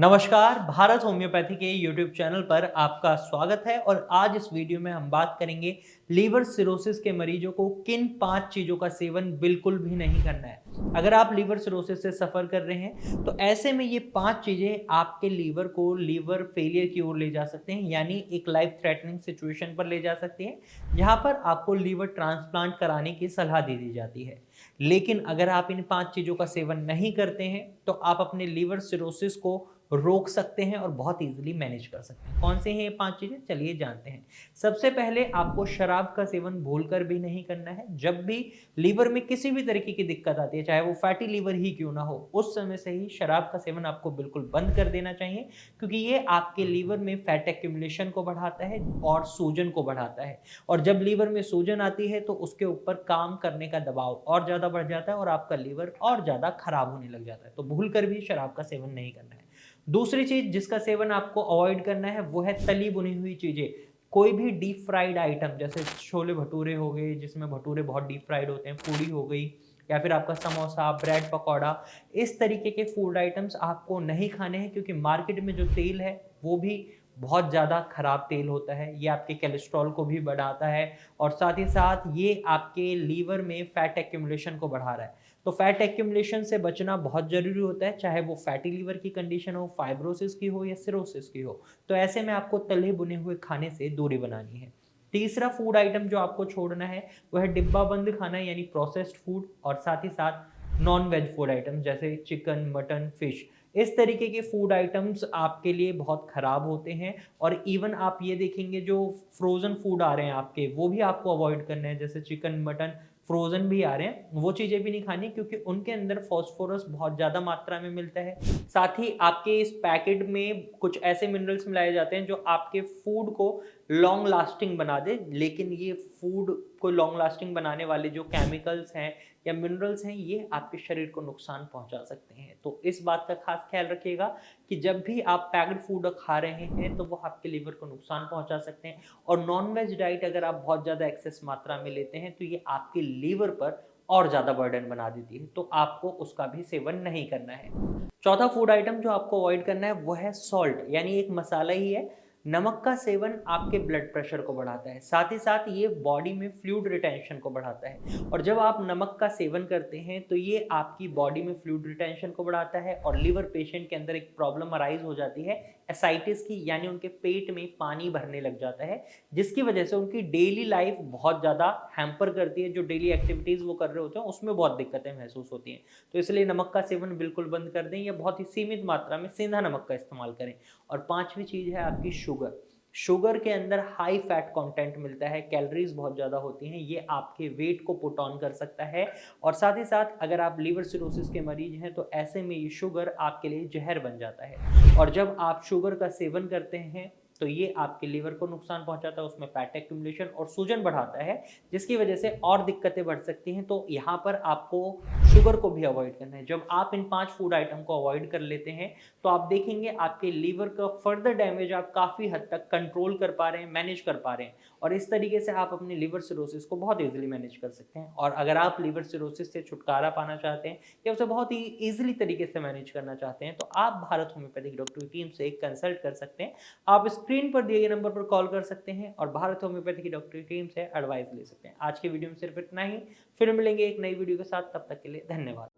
नमस्कार, भारत होम्योपैथी के YouTube channel पर आपका स्वागत है और आज इस वीडियो में हम बात करेंगे लीवर सिरोसिस के मरीजों को किन 5 चीज़ों का सेवन बिल्कुल भी नहीं करना है। अगर आप लीवर सिरोसिस से सफ़र कर रहे हैं तो ऐसे में ये 5 चीज़ें आपके लीवर को लीवर फेलियर की ओर ले जा सकते हैं, यानी एक लाइफ थ्रेटनिंग सिचुएशन पर ले जा सकती हैं, जहाँ पर आपको लीवर ट्रांसप्लांट कराने की सलाह दे दी जाती है। लेकिन अगर आप इन 5 चीज़ों का सेवन नहीं करते हैं तो आप अपने लीवर सिरोसिस को रोक सकते हैं और बहुत ईजिली मैनेज कर सकते हैं। कौन से हैं ये 5 चीज़ें? चलिए जानते हैं। सबसे पहले आपको शराब का सेवन भूलकर भी नहीं करना है। जब भी लीवर में किसी भी तरीके की दिक्कत आती है, चाहे वो फैटी लीवर ही क्यों ना हो, उस समय से ही शराब का सेवन आपको बिल्कुल बंद कर देना चाहिए, क्योंकि ये आपके लीवर में फैट एक्यूमुलेशन को बढ़ाता है और सूजन को बढ़ाता है। और जब लीवर में सूजन आती है तो उसके ऊपर काम करने का दबाव और ज़्यादा बढ़ जाता है और आपका लीवर और ज़्यादा खराब होने लग जाता है। तो भूलकर भी शराब का सेवन नहीं करना है। दूसरी चीज जिसका सेवन आपको अवॉइड करना है वो है तली बुनी हुई चीजें। कोई भी डीप फ्राइड आइटम जैसे छोले भटूरे हो गए, जिसमें भटूरे बहुत डीप फ्राइड होते हैं, पूड़ी हो गई, या फिर आपका समोसा, ब्रेड पकौड़ा, इस तरीके के फूड आइटम्स आपको नहीं खाने हैं, क्योंकि मार्केट में जो तेल है वो भी बहुत ज़्यादा खराब तेल होता है। ये आपके कोलेस्ट्रॉल को भी बढ़ाता है और साथ ही साथ ये आपके लीवर में फैट एक्यूमुलेशन को बढ़ा रहा है। तो फैट एक्यूमुलेशन से बचना बहुत ज़रूरी होता है, चाहे वो फैटी लीवर की कंडीशन हो, फाइब्रोसिस की हो या सिरोसिस की हो। तो ऐसे में आपको तले भुने हुए खाने से दूरी बनानी है। तीसरा फूड आइटम जो आपको छोड़ना है वो है डिब्बा बंद खाना, यानी प्रोसेस्ड फूड, और साथ ही साथ नॉन वेज फूड आइटम जैसे चिकन, मटन, फिश। इस तरीके के फूड आइटम्स आपके लिए बहुत खराब होते हैं। और इवन आप ये देखेंगे जो फ्रोजन फूड आ रहे हैं आपके, वो भी आपको अवॉइड करना है, जैसे चिकन, मटन फ्रोजन भी आ रहे हैं, वो चीज़ें भी नहीं खानी, क्योंकि उनके अंदर फास्फोरस बहुत ज़्यादा मात्रा में मिलता है। साथ ही आपके इस पैकेट में कुछ ऐसे मिनरल्स मिलाए जाते हैं जो आपके फूड को लॉन्ग लास्टिंग बना दे, लेकिन ये फूड को लॉन्ग लास्टिंग बनाने वाले जो केमिकल्स हैं या मिनरल्स हैं, ये आपके शरीर को नुकसान पहुंचा सकते हैं। तो इस बात का खास ख्याल रखिएगा कि जब भी आप पैक्ड फूड खा रहे हैं तो वो आपके लीवर को नुकसान पहुंचा सकते हैं। और नॉन वेज डाइट अगर आप बहुत ज़्यादा एक्सेस मात्रा में लेते हैं तो ये आपके लीवर पर और ज़्यादा बर्डन बना देती है, तो आपको उसका भी सेवन नहीं करना है। चौथा फूड आइटम जो आपको अवॉइड करना है वो है सॉल्ट, यानी एक मसाला ही है। नमक का सेवन आपके ब्लड प्रेशर को बढ़ाता है, साथ ही साथ ये बॉडी में फ्लूइड रिटेंशन को बढ़ाता है। और जब आप नमक का सेवन करते हैं तो ये आपकी बॉडी में फ्लूइड रिटेंशन को बढ़ाता है और लिवर पेशेंट के अंदर एक प्रॉब्लम अराइज हो जाती है एसाइटिस की, यानी उनके पेट में पानी भरने लग जाता है, जिसकी वजह से उनकी डेली लाइफ बहुत ज़्यादा हैम्पर करती है। जो डेली एक्टिविटीज़ वो कर रहे होते हैं उसमें बहुत दिक्कतें महसूस होती हैं। तो इसलिए नमक का सेवन बिल्कुल बंद कर दें या बहुत ही सीमित मात्रा में सेंधा नमक का इस्तेमाल करें। और पांचवी चीज़ है आपकी शुगर। शुगर के अंदर हाई फैट कंटेंट मिलता है, कैलोरीज बहुत ज़्यादा होती हैं, ये आपके वेट को पुट ऑन कर सकता है। और साथ ही साथ अगर आप लीवर सिरोसिस के मरीज हैं तो ऐसे में ये शुगर आपके लिए जहर बन जाता है। और जब आप शुगर का सेवन करते हैं तो ये आपके लीवर को नुकसान पहुंचाता है, उसमें फैट एक्यूमुलेशन और सूजन बढ़ाता है, जिसकी वजह से और दिक्कतें बढ़ सकती हैं। तो यहाँ पर आपको शुगर को भी अवॉइड करना है। जब आप इन 5 फूड आइटम को अवॉइड कर लेते हैं तो आप देखेंगे आपके लीवर का फर्दर डैमेज आप काफ़ी हद तक कंट्रोल कर पा रहे हैं, मैनेज कर पा रहे हैं। और इस तरीके से आप अपने लीवर सिरोसिस को बहुत ईजिली मैनेज कर सकते हैं। और अगर आप लीवर सिरोसिस से छुटकारा पाना चाहते हैं या उसे बहुत ही ईजिली तरीके से मैनेज करना चाहते हैं तो आप भारत होम्योपैथिक डॉक्टर की टीम से कंसल्ट कर सकते हैं। आप स्क्रीन पर दिए गए नंबर पर कॉल कर सकते हैं और भारत होम्योपैथी की डॉक्टर की टीम से एडवाइस ले सकते हैं। आज के वीडियो में सिर्फ इतना ही, फिर मिलेंगे एक नई वीडियो के साथ, तब तक के लिए धन्यवाद।